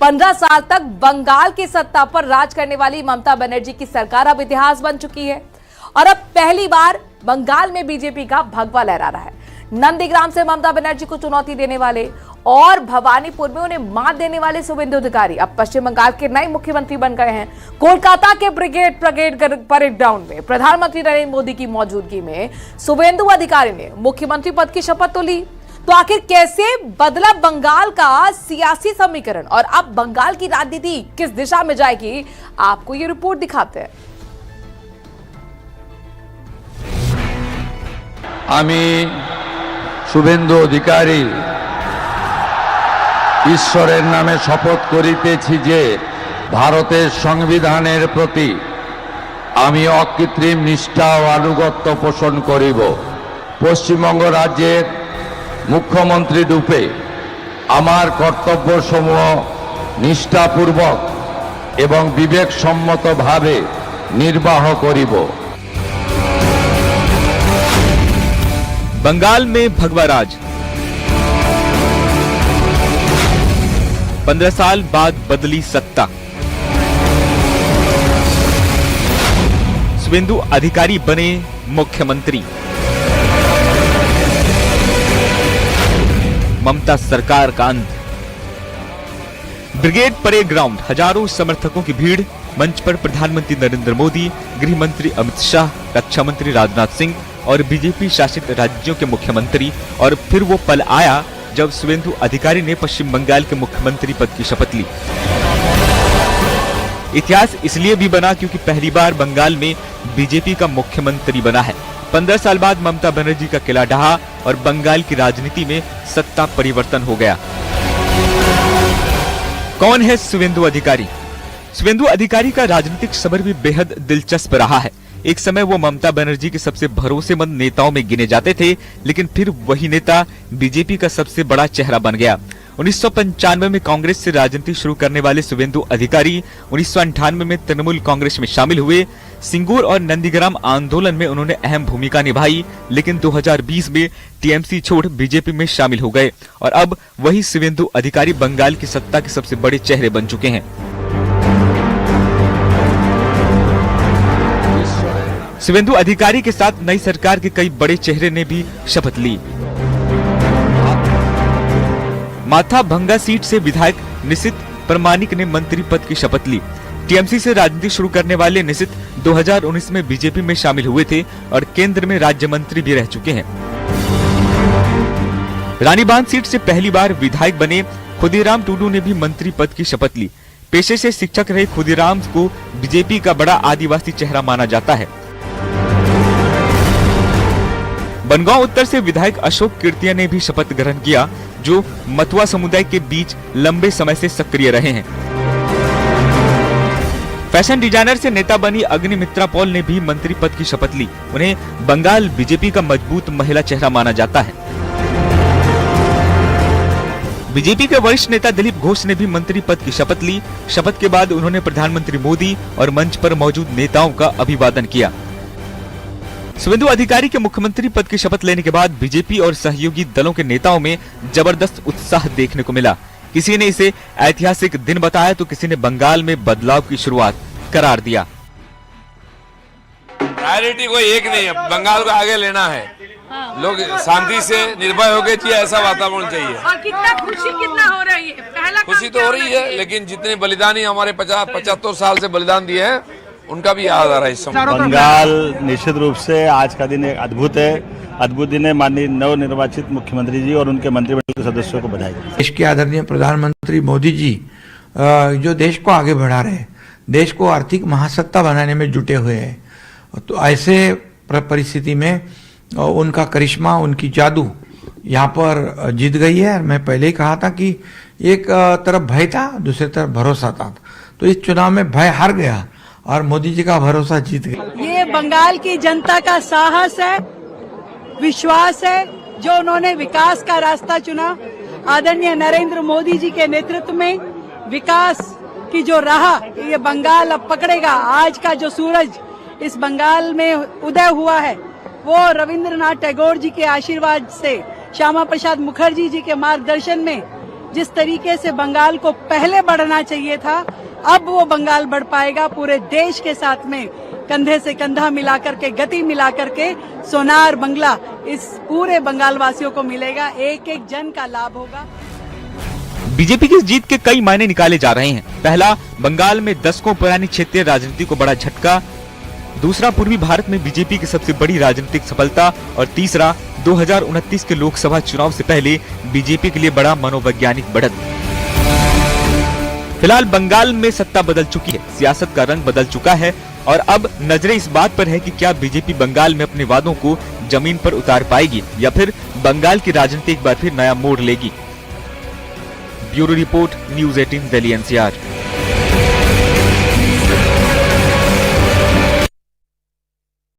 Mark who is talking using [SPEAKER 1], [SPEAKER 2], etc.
[SPEAKER 1] 15 साल तक बंगाल की सत्ता पर राज करने वाली ममता बनर्जी की सरकार अब इतिहास बन चुकी है और अब पहली बार बंगाल में बीजेपी का भगवा लहरा रहा है। नंदीग्राम से ममता बनर्जी को चुनौती देने वाले और भवानीपुर में उन्हें मात देने वाले शुभेंदु अधिकारी अब पश्चिम बंगाल के नए मुख्यमंत्री बन गए हैं। कोलकाता के ब्रिगेड परेड ग्राउंड में प्रधानमंत्री नरेंद्र मोदी की मौजूदगी में शुभेंदु अधिकारी ने मुख्यमंत्री पद की शपथ तो ली। तो आखिर कैसे बदला बंगाल का सियासी समीकरण और अब बंगाल की राजनीति किस दिशा में जाएगी, आपको ये रिपोर्ट दिखाते हैं।
[SPEAKER 2] शुभेंदु अधिकारी ईश्वरेर नामे शपथ करितेछि जे भारतेर संविधानेर प्रति आमी अकृत्रिम निष्ठा और आनुगत्य पोषण करिब। पश्चिमबंग राज्येर मुख्यमंत्री रूपे आमार कर्तव्य समूह निष्ठापूर्वक एवं विवेकसम्मत भावे निर्वाह करिब।
[SPEAKER 3] बंगाल में भगवा राज 15 साल बाद बदली सत्ता। शुभेंदु अधिकारी बने मुख्यमंत्री। ममता सरकार का अंत। ब्रिगेड परेड ग्राउंड, हजारों समर्थकों की भीड़। मंच पर प्रधानमंत्री नरेंद्र मोदी, गृह मंत्री अमित शाह, रक्षा मंत्री राजनाथ सिंह और बीजेपी शासित राज्यों के मुख्यमंत्री। और फिर वो पल आया जब शुभेंदु अधिकारी ने पश्चिम बंगाल के मुख्यमंत्री पद की शपथ ली। इतिहास इसलिए भी बना क्योंकि पहली बार बंगाल में बीजेपी का मुख्यमंत्री बना है। 15 साल बाद ममता बनर्जी का किला ढहा और बंगाल की राजनीति में सत्ता परिवर्तन हो गया। कौन है शुभेंदु अधिकारी? शुभेंदु अधिकारी का राजनीतिक सफर भी बेहद दिलचस्प रहा है। एक समय वो ममता बनर्जी के सबसे भरोसेमंद नेताओं में गिने जाते थे, लेकिन फिर वही नेता बीजेपी का सबसे बड़ा चेहरा बन गया। 1995 में कांग्रेस से राजनीति शुरू करने वाले शुभेंदु अधिकारी 1998 में तृणमूल कांग्रेस में शामिल हुए। सिंगूर और नंदीग्राम आंदोलन में उन्होंने अहम भूमिका निभाई, लेकिन 2020 में टीएमसी छोड़ बीजेपी में शामिल हो गए और अब वही शुभेंदु अधिकारी बंगाल की सत्ता के सबसे बड़े चेहरे बन चुके हैं। शुभेंदु अधिकारी के साथ नई सरकार के कई बड़े चेहरे ने भी शपथ ली। माथा भंगा सीट से विधायक निशित प्रमाणिक ने मंत्री पद की शपथ ली। टीएमसी से राजनीति शुरू करने वाले निशित 2019 में बीजेपी में शामिल हुए थे और केंद्र में राज्य मंत्री भी रह चुके हैं। रानीबांध सीट से पहली बार विधायक बने खुदीराम टूडू ने भी मंत्री पद की शपथ ली। पेशे से शिक्षक रहे खुदीराम को बीजेपी का बड़ा आदिवासी चेहरा माना जाता है। बनगांव उत्तर से विधायक अशोक कीर्तिया ने भी शपथ ग्रहण किया, जो मतुआ समुदाय के बीच लंबे समय से सक्रिय रहे हैं। फैशन डिजाइनर से नेता बनी अग्निमित्रा पॉल ने भी मंत्री पद की शपथ ली। उन्हें बंगाल बीजेपी का मजबूत महिला चेहरा माना जाता है। बीजेपी के वरिष्ठ नेता दिलीप घोष ने भी मंत्री पद की शपथ ली। शपथ के बाद उन्होंने प्रधानमंत्री मोदी और मंच पर मौजूद नेताओं का अभिवादन किया। शुभेंदु अधिकारी के मुख्यमंत्री पद की शपथ लेने के बाद बीजेपी और सहयोगी दलों के नेताओं में जबरदस्त उत्साह देखने को मिला। किसी ने इसे ऐतिहासिक दिन बताया तो किसी ने बंगाल में बदलाव की शुरुआत करार दिया।
[SPEAKER 4] प्रायोरिटी कोई एक नहीं है, बंगाल को आगे लेना है। लोग शांति से निर्भय होके चाहिए, ऐसा वातावरण चाहिए।
[SPEAKER 5] और कितना हो रही है? पहला
[SPEAKER 4] खुशी तो हो रही है, लेकिन जितने बलिदानी हमारे 50-75 साल से बलिदान दिए हैं उनका भी याद आ रहा है इस समय।
[SPEAKER 6] बंगाल निश्चित रूप से आज का दिन एक अद्भुत है। अद्भुत दिन है। माननीय नवनिर्वाचित मुख्यमंत्री जी और उनके मंत्रिमंडल के सदस्यों को बधाई।
[SPEAKER 7] देश के आदरणीय प्रधानमंत्री मोदी जी जो देश को आगे बढ़ा रहे हैं, देश को आर्थिक महासत्ता बनाने में जुटे हुए हैं, तो ऐसे परिस्थिति में उनका करिश्मा, उनकी जादू यहाँ पर जीत गई है। मैं पहले ही कहा था कि एक तरफ भय था, दूसरी तरफ भरोसा था। तो इस चुनाव में भय हार गया और मोदी जी का भरोसा जीत गया।
[SPEAKER 5] ये बंगाल की जनता का साहस है, विश्वास है, जो उन्होंने विकास का रास्ता चुना। आदरणीय नरेंद्र मोदी जी के नेतृत्व में विकास की जो राह ये बंगाल अब पकड़ेगा। आज का जो सूरज इस बंगाल में उदय हुआ है वो रविंद्रनाथ टैगोर जी के आशीर्वाद से, श्यामा प्रसाद मुखर्जी जी के मार्गदर्शन में जिस तरीके से बंगाल को पहले बढ़ना चाहिए था, अब वो बंगाल बढ़ पाएगा। पूरे देश के साथ में कंधे से कंधा मिलाकर के, गति मिलाकर के सोनार बंगला इस पूरे बंगाल वासियों को मिलेगा। एक एक जन का लाभ होगा।
[SPEAKER 3] बीजेपी की इस जीत के कई मायने निकाले जा रहे हैं। पहला, बंगाल में दशकों पुरानी क्षेत्रीय राजनीति को बड़ा झटका। दूसरा, पूर्वी भारत में बीजेपी की सबसे बड़ी राजनीतिक सफलता। और तीसरा, 2029 के लोकसभा चुनाव से पहले बीजेपी के लिए बड़ा मनोवैज्ञानिक बढ़त। फिलहाल बंगाल में सत्ता बदल चुकी है, सियासत का रंग बदल चुका है और अब नजरें इस बात पर है कि क्या बीजेपी बंगाल में अपने वादों को जमीन पर उतार पाएगी या फिर बंगाल की राजनीति एक बार फिर नया मोड़ लेगी। Bureau report, news 18 Delhi NCR।